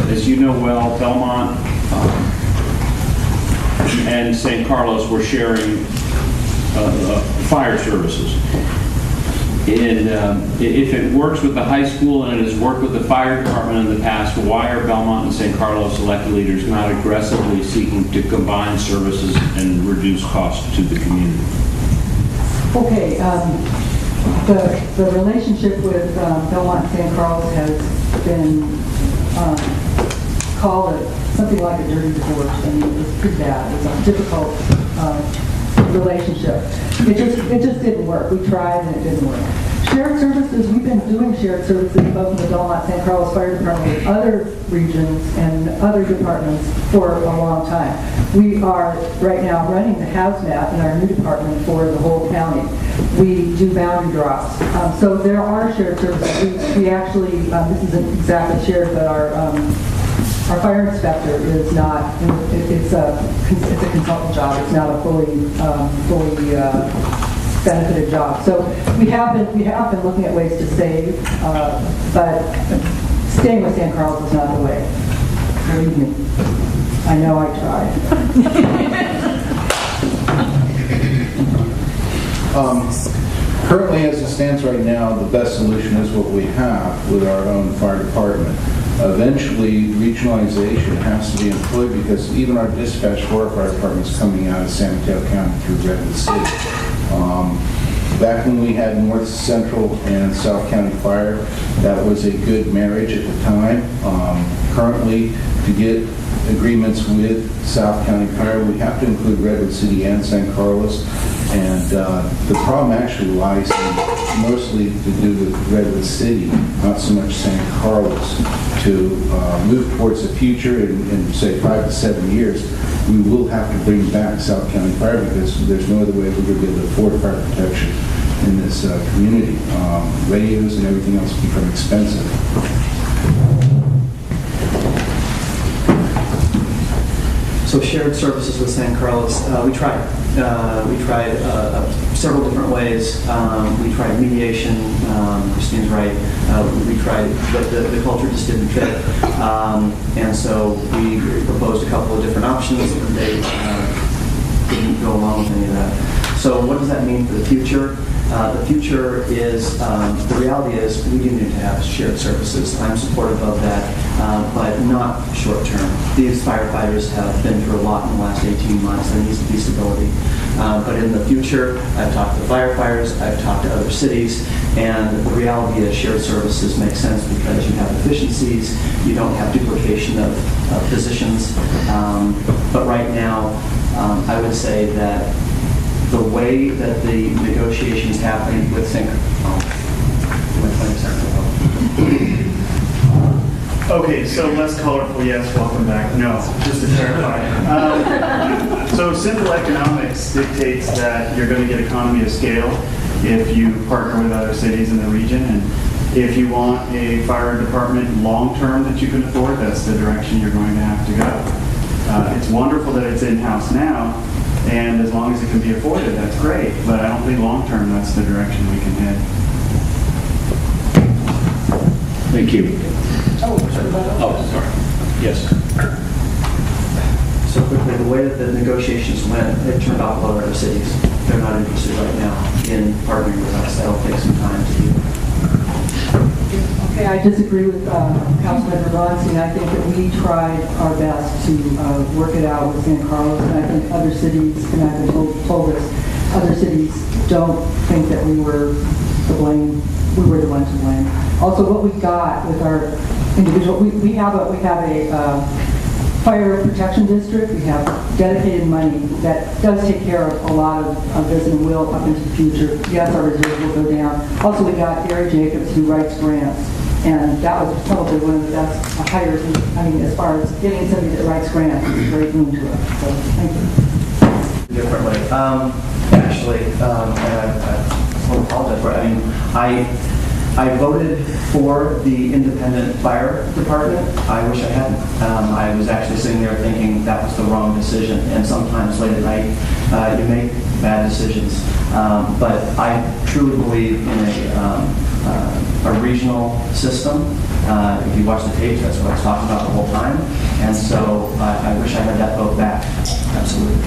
as you know well, Belmont and St. Carlos were sharing fire services. And if it works with the high school and it has worked with the fire department in the past, why are Belmont and St. Carlos elected leaders not aggressively seeking to combine services and reduce costs to the community? Okay, the relationship with Belmont and St. Carlos has been called something like a dirty divorce. I mean, it's pretty bad. It's a difficult relationship. It just didn't work. We tried and it didn't work. Shared services, we've been doing shared services both in the Belmont St. Carlos Fire Department with other regions and other departments for a long time. We are right now running the hazmat in our new department for the whole county. We do boundary drops. So there are shared services. We actually, this isn't exactly shared, but our fire inspector is not, it's a consultant job. It's not a fully benefited job. So we have been looking at ways to save, but staying with San Carlos is not the way. Believe me. I know I tried. Currently, as it stands right now, the best solution is what we have with our own fire department. Eventually, regionalization has to be employed because even our dispatch for our fire department is coming out of San Mateo County through Redwood City. Back when we had North Central and South County Fire, that was a good marriage at the time. Currently, to get agreements with South County Fire, we have to include Redwood City and San Carlos. And the problem actually lies in mostly to do with Redwood City, not so much San Carlos. To move towards the future in say 5 to 7 years, we will have to bring back South County Fire because there's no other way we're going to be able to afford fire protection in this community. Radios and everything else become expensive. So shared services with San Carlos, we tried. We tried several different ways. We tried mediation. Christine's right. We tried, but the culture just didn't fit. And so we proposed a couple of different options, and they didn't go along with any of that. So what does that mean for the future? The future is, the reality is we do need to have shared services. I'm supportive of that, but not short term. These firefighters have been through a lot in the last 18 months. There needs to be stability. But in the future, I've talked to firefighters, I've talked to other cities, and the reality is shared services make sense because you have efficiencies, you don't have duplication of positions. But right now, I would say that the way that the negotiations happening with Okay, so less colorful, yes, welcome back. No, just to clarify. So simple economics dictates that you're going to get economy of scale if you partner with other cities in the region. And if you want a fire department long-term that you can afford, that's the direction you're going to have to go. It's wonderful that it's in-house now, and as long as it can be afforded, that's great. But I don't think long-term that's the direction we can head. Thank you. Oh, sorry. Yes. So quickly, the way that the negotiations went, it turned off a lot of other cities. They're not interested right now in partnering with us. That'll take some time to do. Okay, I disagree with Councilmember Ronstein. I think that we tried our best to work it out with San Carlos, and I think other cities, and I've been told this, other cities don't think that we were to blame. We were the ones to blame. Also, what we got with our individual, we have a fire protection district. We have dedicated money that does take care of a lot of this and will up into the future. Yes, our reserves will go down. Also, we got Gary Jacobs who writes grants, and that was probably one of the best hires. I mean, as far as getting somebody that writes grants, it's very boon to us. So, thank you. Different way. Actually, and I apologize for it. I mean, I voted for the independent fire department. I wish I hadn't. I was actually sitting there thinking that was the wrong decision. And sometimes late at night, you make bad decisions. But I truly believe in a regional system. If you watch the tapes, that's what I was talking about the whole time. And so I wish I had that vote back. Absolutely.